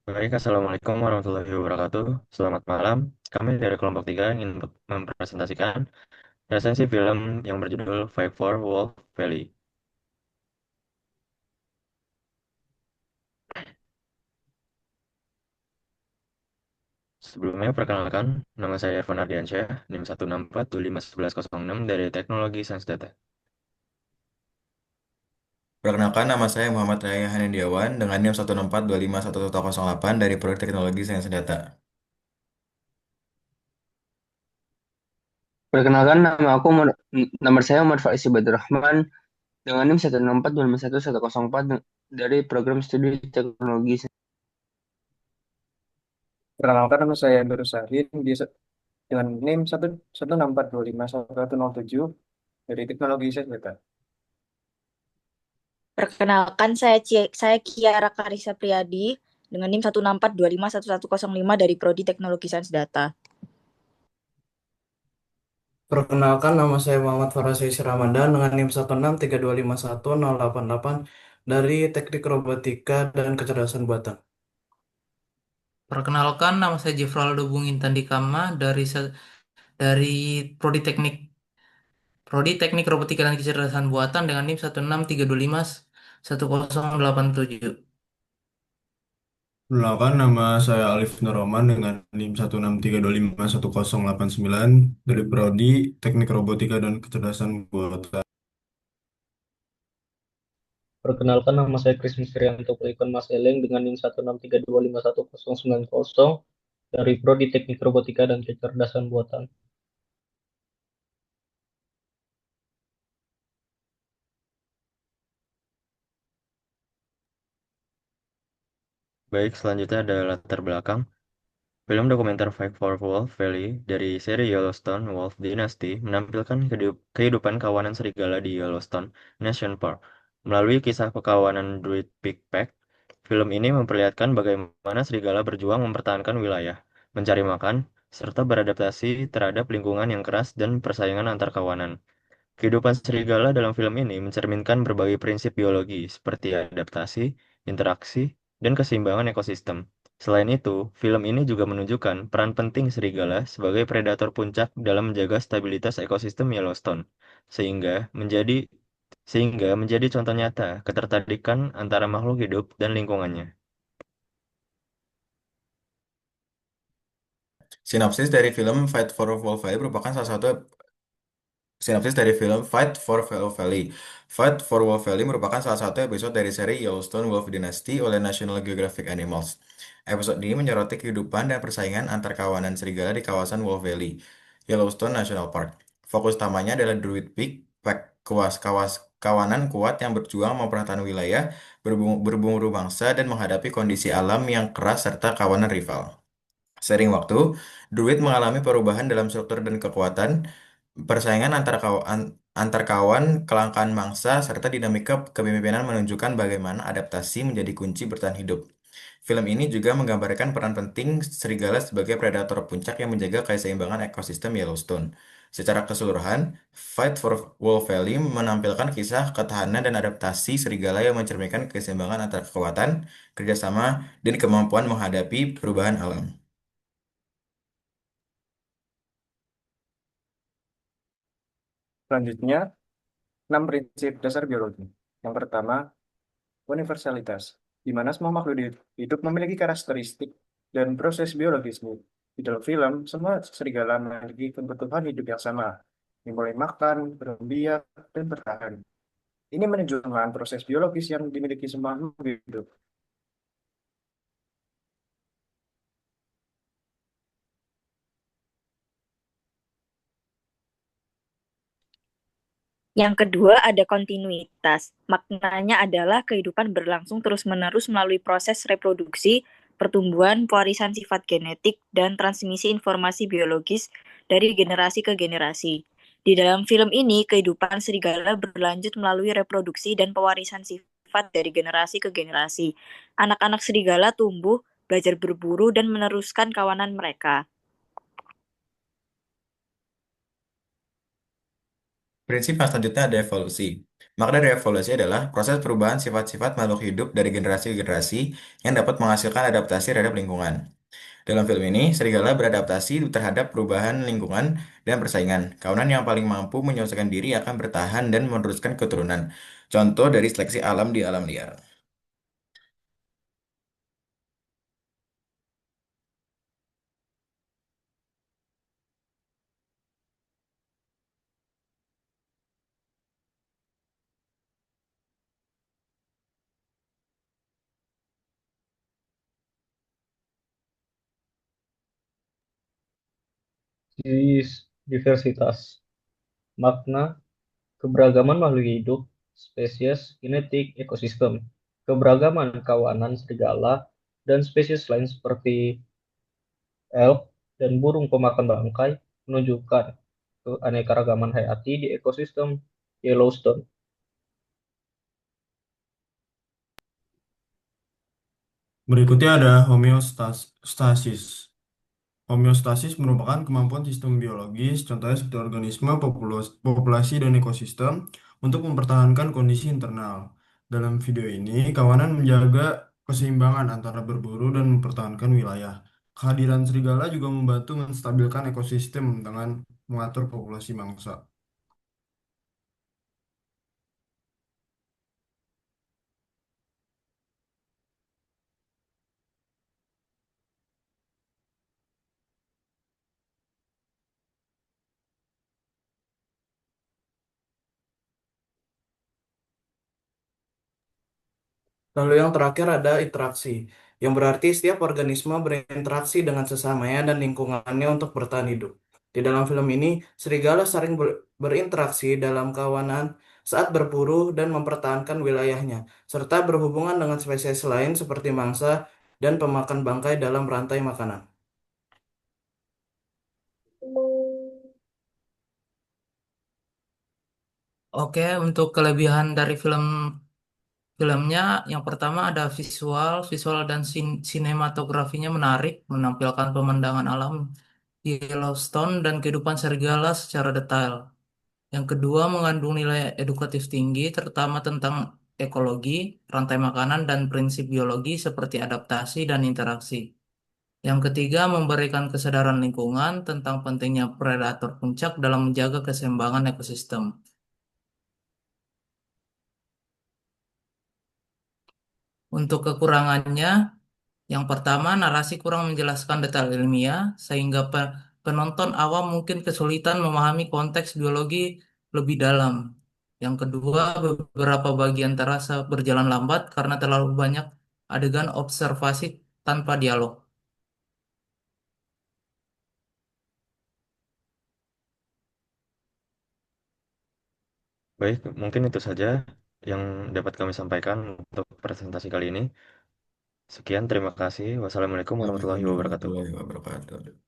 Baik, Assalamualaikum warahmatullahi wabarakatuh. Selamat malam. Kami dari kelompok 3 ingin mempresentasikan resensi film yang berjudul Five for Wolf Valley. Sebelumnya, perkenalkan, nama saya Irfan Ardiansyah, NIM 164251106 dari Teknologi Sains Data. Perkenalkan, nama saya Muhammad Raya Hanendiawan dengan NIM 164251108 dari Proyek Teknologi Sains Data. Perkenalkan nomor saya Muhammad Faiz Rahman dengan NIM 164251104 dari program studi teknologi. Perkenalkan nama saya Nur Sahin dengan NIM 116425107 dari Teknologi Data. Perkenalkan, saya Kiara Karisa Priyadi dengan NIM 164251105 dari Prodi Teknologi Sains Data. Perkenalkan, nama saya Muhammad Farasih Ramadan dengan NIM 163251088 dari Teknik Robotika dan Kecerdasan Buatan. Perkenalkan, nama saya Jefraldo Bung Intandikama dari Prodi Teknik Robotika dan Kecerdasan Buatan dengan NIM 163251087. Perkenalkan, nama saya Alif Nurrohman dengan NIM 163251089 dari Prodi Teknik Robotika dan Kecerdasan Buatan. Perkenalkan, nama saya Kris Misrianto Puikon Mas Eleng dengan NIM 163251090 dari Prodi Teknik Robotika dan Kecerdasan Buatan. Baik, selanjutnya ada latar belakang. Film dokumenter Five for Wolf Valley dari seri Yellowstone Wolf Dynasty menampilkan kehidupan kawanan serigala di Yellowstone National Park. Melalui kisah pekawanan Druid Big Pack, film ini memperlihatkan bagaimana serigala berjuang mempertahankan wilayah, mencari makan, serta beradaptasi terhadap lingkungan yang keras dan persaingan antar kawanan. Kehidupan serigala dalam film ini mencerminkan berbagai prinsip biologi seperti adaptasi, interaksi, dan keseimbangan ekosistem. Selain itu, film ini juga menunjukkan peran penting serigala sebagai predator puncak dalam menjaga stabilitas ekosistem Yellowstone, sehingga menjadi sehingga menjadi contoh nyata ketertarikan antara makhluk hidup dan lingkungannya. Sinopsis dari film Fight for Wolf Valley merupakan salah satu Sinopsis dari film Fight for Wolf Valley. Fight for Wolf Valley merupakan salah satu episode dari seri Yellowstone Wolf Dynasty oleh National Geographic Animals. Episode ini menyoroti kehidupan dan persaingan antar kawanan serigala di kawasan Wolf Valley, Yellowstone National Park. Fokus utamanya adalah Druid Peak, kawanan kuat yang berjuang mempertahankan wilayah, berburu mangsa, dan menghadapi kondisi alam yang keras serta kawanan rival. Sering waktu, Druid mengalami perubahan dalam struktur dan kekuatan, persaingan antar kawan, kelangkaan mangsa, serta dinamika kepemimpinan menunjukkan bagaimana adaptasi menjadi kunci bertahan hidup. Film ini juga menggambarkan peran penting serigala sebagai predator puncak yang menjaga keseimbangan ekosistem Yellowstone. Secara keseluruhan, Fight for Wolf Valley menampilkan kisah ketahanan dan adaptasi serigala yang mencerminkan keseimbangan antara kekuatan, kerjasama, dan kemampuan menghadapi perubahan alam. Selanjutnya, 6 prinsip dasar biologi. Yang pertama, universalitas, di mana semua makhluk hidup memiliki karakteristik dan proses biologisnya. Di dalam film, semua serigala memiliki kebutuhan hidup yang sama, dimulai makan, berbiak, dan bertahan. Ini menunjukkan proses biologis yang dimiliki semua makhluk hidup. Yang kedua, ada kontinuitas. Maknanya adalah kehidupan berlangsung terus-menerus melalui proses reproduksi, pertumbuhan, pewarisan sifat genetik, dan transmisi informasi biologis dari generasi ke generasi. Di dalam film ini, kehidupan serigala berlanjut melalui reproduksi dan pewarisan sifat dari generasi ke generasi. Anak-anak serigala tumbuh, belajar berburu, dan meneruskan kawanan mereka. Prinsip yang selanjutnya ada evolusi. Makna dari evolusi adalah proses perubahan sifat-sifat makhluk hidup dari generasi ke generasi yang dapat menghasilkan adaptasi terhadap lingkungan. Dalam film ini, serigala beradaptasi terhadap perubahan lingkungan dan persaingan. Kawanan yang paling mampu menyelesaikan diri akan bertahan dan meneruskan keturunan. Contoh dari seleksi alam di alam liar. Diversitas. Makna keberagaman makhluk hidup, spesies, genetik, ekosistem. Keberagaman kawanan serigala dan spesies lain seperti elk dan burung pemakan bangkai menunjukkan keanekaragaman hayati di ekosistem Yellowstone. Berikutnya ada homeostasis. Homeostasis merupakan kemampuan sistem biologis, contohnya seperti organisme, populasi, dan ekosistem, untuk mempertahankan kondisi internal. Dalam video ini, kawanan menjaga keseimbangan antara berburu dan mempertahankan wilayah. Kehadiran serigala juga membantu menstabilkan ekosistem dengan mengatur populasi mangsa. Lalu yang terakhir ada interaksi, yang berarti setiap organisme berinteraksi dengan sesamanya dan lingkungannya untuk bertahan hidup. Di dalam film ini, serigala sering berinteraksi dalam kawanan saat berburu dan mempertahankan wilayahnya, serta berhubungan dengan spesies lain seperti mangsa dan pemakan bangkai dalam rantai makanan. Oke, untuk kelebihan dari filmnya, yang pertama ada visual dan sinematografinya menarik, menampilkan pemandangan alam Yellowstone dan kehidupan serigala secara detail. Yang kedua, mengandung nilai edukatif tinggi, terutama tentang ekologi, rantai makanan, dan prinsip biologi seperti adaptasi dan interaksi. Yang ketiga, memberikan kesadaran lingkungan tentang pentingnya predator puncak dalam menjaga keseimbangan ekosistem. Untuk kekurangannya, yang pertama, narasi kurang menjelaskan detail ilmiah, sehingga penonton awam mungkin kesulitan memahami konteks biologi lebih dalam. Yang kedua, beberapa bagian terasa berjalan lambat karena terlalu banyak adegan observasi tanpa dialog. Baik, mungkin itu saja yang dapat kami sampaikan untuk presentasi kali ini. Sekian, terima kasih. Wassalamualaikum warahmatullahi Assalamualaikum wabarakatuh. warahmatullahi wabarakatuh.